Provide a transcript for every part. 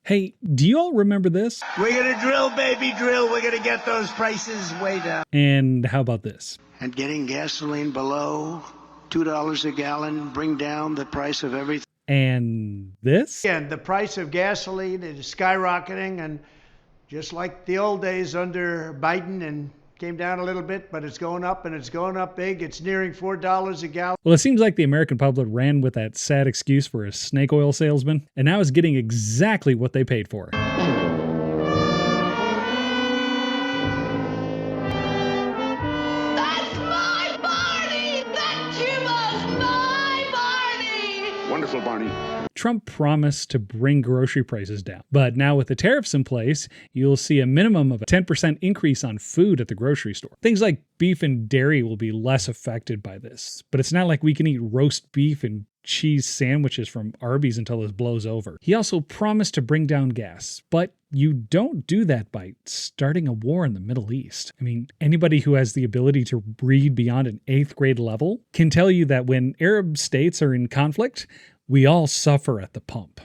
Hey, do you all remember this? We're gonna drill, baby, drill. We're gonna get those prices way down. And how about this? And getting gasoline below $2 a gallon, bring down the price of everything. And this? And the price of gasoline is skyrocketing, and just like the old days under Biden, and came down a little bit, but it's going up, and it's going up big. It's nearing $4 a gallon. Well, it seems like the American public ran with that sad excuse for a snake oil salesman, and now is getting exactly what they paid for. Wonderful, Barney. Trump promised to bring grocery prices down. But now with the tariffs in place, you'll see a minimum of a 10% increase on food at the grocery store. Things like beef and dairy will be less affected by this. But it's not like we can eat roast beef and cheese sandwiches from Arby's until this blows over. He also promised to bring down gas, but you don't do that by starting a war in the Middle East. I mean, anybody who has the ability to read beyond an 8th grade level can tell you that when Arab states are in conflict, we all suffer at the pump.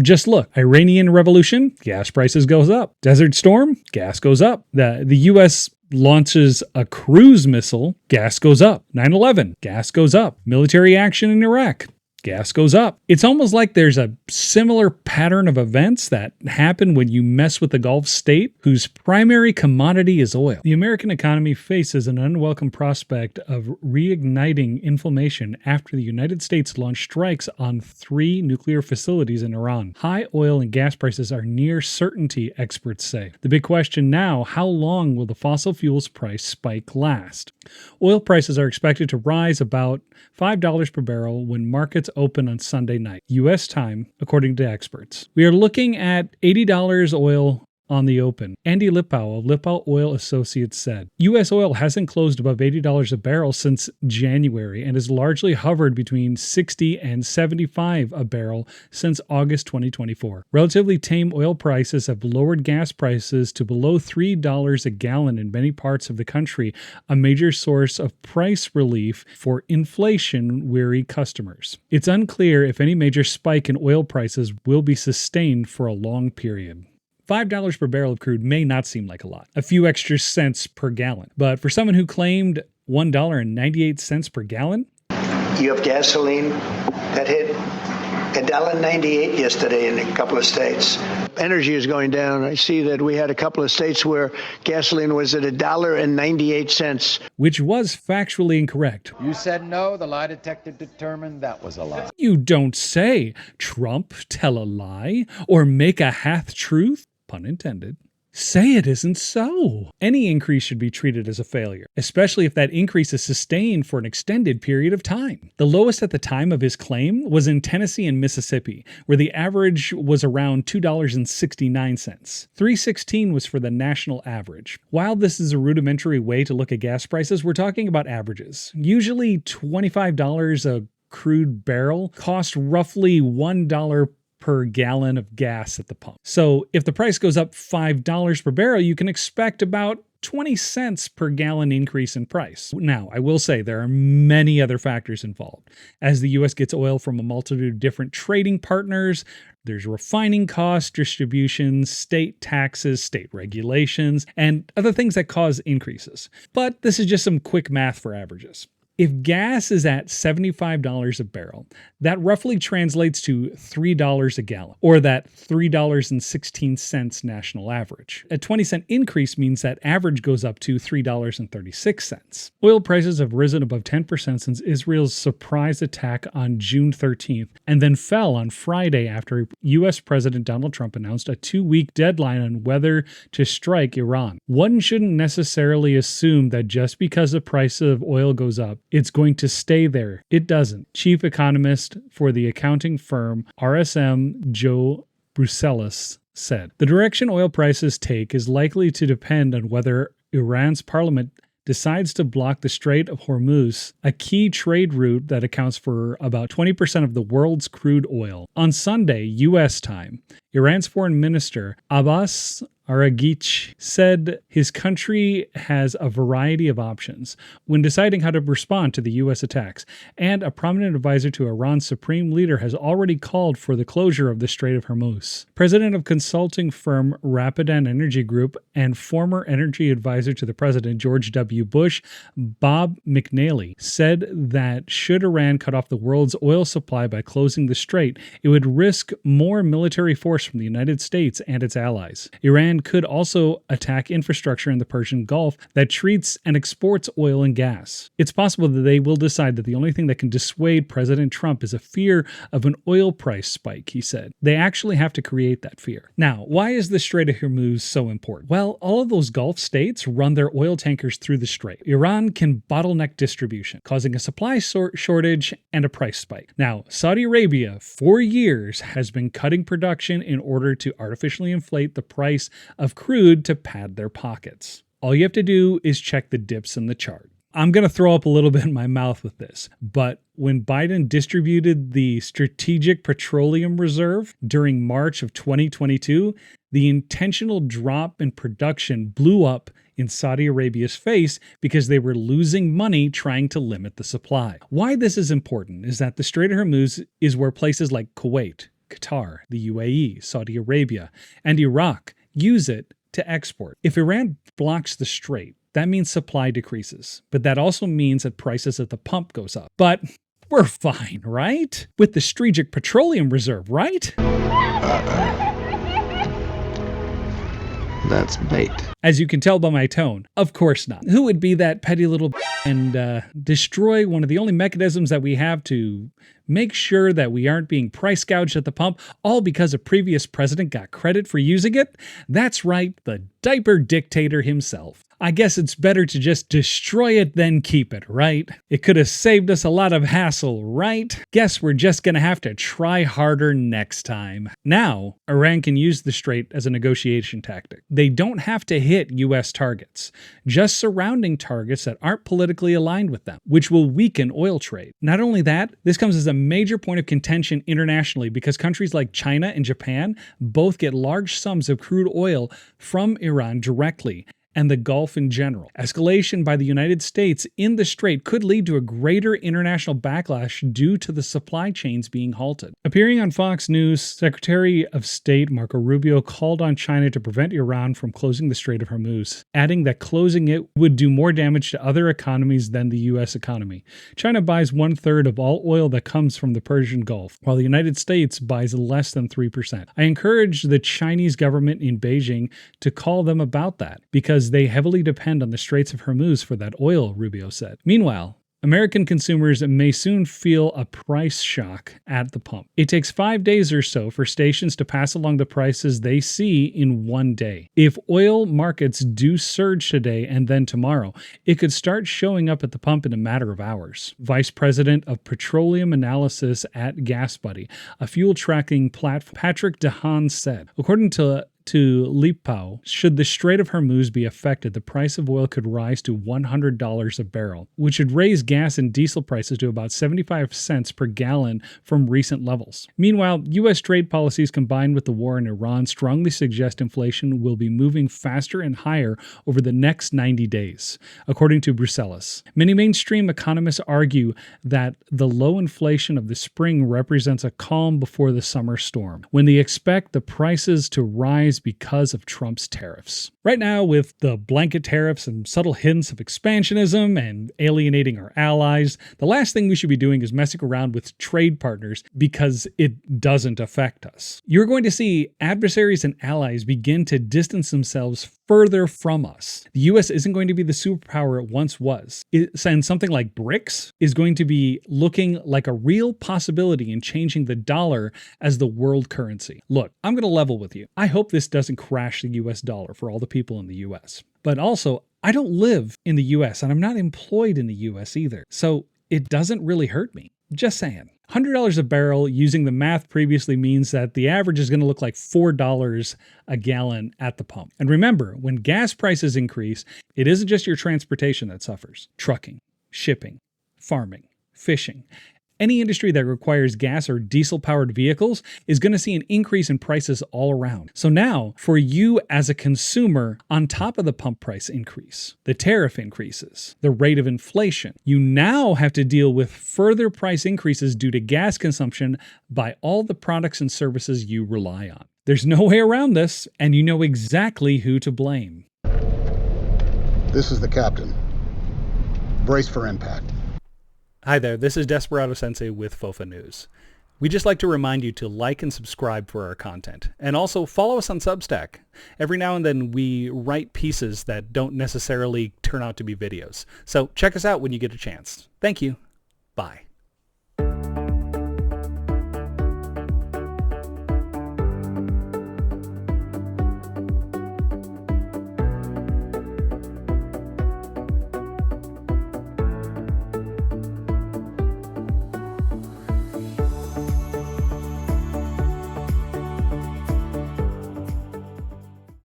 Just look, Iranian revolution, gas prices goes up. Desert Storm, gas goes up. The U.S. launches a cruise missile, gas goes up. 9/11, gas goes up. Military action in Iraq, gas goes up. It's almost like there's a similar pattern of events that happen when you mess with the Gulf state whose primary commodity is oil. The American economy faces an unwelcome prospect of reigniting inflammation after the United States launched strikes on 3 nuclear facilities in Iran. High oil and gas prices are near certainty, experts say. The big question now, how long will the fossil fuels price spike last? Oil prices are expected to rise about $5 per barrel when markets open on Sunday night, U.S. time, according to experts. We are looking at $80 oil on the open. Andy Lipow of Lipow Oil Associates said, U.S. oil hasn't closed above $80 a barrel since January and has largely hovered between $60 and $75 a barrel since August 2024. Relatively tame oil prices have lowered gas prices to below $3 a gallon in many parts of the country, a major source of price relief for inflation-weary customers. It's unclear if any major spike in oil prices will be sustained for a long period. $5 per barrel of crude may not seem like a lot, a few extra cents per gallon. But for someone who claimed $1.98 per gallon, You have gasoline that hit $1.98 yesterday in a couple of states. Energy is going down. I see that we had a couple of states where gasoline was at $1.98. which was factually incorrect. You said no, the lie detector determined that was a lie. You don't say. Trump tell a lie or make a half-truth, pun intended. Say it isn't so. Any increase should be treated as a failure, especially if that increase is sustained for an extended period of time. The lowest at the time of his claim was in Tennessee and Mississippi, where the average was around $2.69. $3.16 was for the national average. While this is a rudimentary way to look at gas prices, we're talking about averages. Usually $25 a crude barrel costs roughly $1 per gallon of gas at the pump. So if the price goes up $5 per barrel, you can expect about 20 cents per gallon increase in price. Now, I will say there are many other factors involved. As the U.S. gets oil from a multitude of different trading partners, there's refining costs, distributions, state taxes, state regulations, and other things that cause increases. But this is just some quick math for averages. If gas is at $75 a barrel, that roughly translates to $3 a gallon, or that $3.16 national average. A 20-cent increase means that average goes up to $3.36. Oil prices have risen above 10% since Israel's surprise attack on June 13th, and then fell on Friday after U.S. President Donald Trump announced a 2-week deadline on whether to strike Iran. One shouldn't necessarily assume that just because the price of oil goes up, it's going to stay there. It doesn't. Chief economist for the accounting firm RSM, Joe Bruselas, said. The direction oil prices take is likely to depend on whether Iran's parliament decides to block the Strait of Hormuz, a key trade route that accounts for about 20% of the world's crude oil. On Sunday, U.S. time, Iran's foreign minister Abbas Araghich said his country has a variety of options when deciding how to respond to the U.S. attacks, and a prominent advisor to Iran's supreme leader has already called for the closure of the Strait of Hormuz. President of consulting firm Rapidan Energy Group and former energy advisor to the president, George W. Bush, Bob McNally, said that should Iran cut off the world's oil supply by closing the strait, it would risk more military force from the United States and its allies. Iran could also attack infrastructure in the Persian Gulf that treats and exports oil and gas. It's possible that they will decide that the only thing that can dissuade President Trump is a fear of an oil price spike, he said. They actually have to create that fear. Now, why is the Strait of Hormuz so important? Well, all of those Gulf states run their oil tankers through the strait. Iran can bottleneck distribution, causing a supply shortage and a price spike. Now, Saudi Arabia, for years, has been cutting production in order to artificially inflate the price of crude to pad their pockets. All you have to do is check the dips in the chart. I'm going to throw up a little bit in my mouth with this, but when Biden distributed the Strategic Petroleum Reserve during March of 2022, the intentional drop in production blew up in Saudi Arabia's face because they were losing money trying to limit the supply. Why this is important is that the Strait of Hormuz is where places like Kuwait, Qatar, the UAE, Saudi Arabia, and Iraq use it to export. If Iran blocks the strait, that means supply decreases, but that also means that prices at the pump goes up. But we're fine, right? With the Strategic Petroleum Reserve, right? That's bait. As you can tell by my tone, of course not. Who would be that petty little and destroy one of the only mechanisms that we have to make sure that we aren't being price gouged at the pump, all because a previous president got credit for using it? That's right, the diaper dictator himself. I guess it's better to just destroy it than keep it, right? It could have saved us a lot of hassle, right? Guess we're just gonna have to try harder next time. Now, Iran can use the strait as a negotiation tactic. They don't have to hit US targets, just surrounding targets that aren't politically aligned with them, which will weaken oil trade. Not only that, this comes as a major point of contention internationally because countries like China and Japan both get large sums of crude oil from Iran directly, and the Gulf in general. Escalation by the United States in the strait could lead to a greater international backlash due to the supply chains being halted. Appearing on Fox News, Secretary of State Marco Rubio called on China to prevent Iran from closing the Strait of Hormuz, adding that closing it would do more damage to other economies than the U.S. economy. China buys 1/3 of all oil that comes from the Persian Gulf, while the United States buys less than 3%. I encourage the Chinese government in Beijing to call them about that, because they heavily depend on the Straits of Hormuz for that oil, Rubio said. Meanwhile, American consumers may soon feel a price shock at the pump. It takes 5 days or so for stations to pass along the prices they see in one day. If oil markets do surge today and then tomorrow, it could start showing up at the pump in a matter of hours. Vice President of Petroleum Analysis at GasBuddy, a fuel tracking platform, Patrick DeHaan said, according to Lipao, should the Strait of Hormuz be affected, the price of oil could rise to $100 a barrel, which would raise gas and diesel prices to about 75 cents per gallon from recent levels. Meanwhile, U.S. trade policies combined with the war in Iran strongly suggest inflation will be moving faster and higher over the next 90 days, according to Brussels. Many mainstream economists argue that the low inflation of the spring represents a calm before the summer storm, when they expect the prices to rise because of Trump's tariffs. Right now, with the blanket tariffs and subtle hints of expansionism and alienating our allies, the last thing we should be doing is messing around with trade partners because it doesn't affect us. You're going to see adversaries and allies begin to distance themselves further from us. The US isn't going to be the superpower it once was. And something like BRICS is going to be looking like a real possibility in changing the dollar as the world currency. Look, I'm going to level with you. I hope this doesn't crash the US dollar for all the people in the US. But also, I don't live in the US and I'm not employed in the US either. So it doesn't really hurt me. Just saying. $100 a barrel using the math previously means that the average is going to look like $4 a gallon at the pump. And remember, when gas prices increase, it isn't just your transportation that suffers. Trucking, shipping, farming, fishing. Any industry that requires gas or diesel-powered vehicles is going to see an increase in prices all around. So now, for you as a consumer, on top of the pump price increase, the tariff increases, the rate of inflation, you now have to deal with further price increases due to gas consumption by all the products and services you rely on. There's no way around this, and you know exactly who to blame. This is the captain. Brace for impact. Hi there, this is Desperado Sensei with FOFA News. We just like to remind you to like and subscribe for our content, and also follow us on Substack. Every now and then we write pieces that don't necessarily turn out to be videos, so check us out when you get a chance. Thank you. Bye.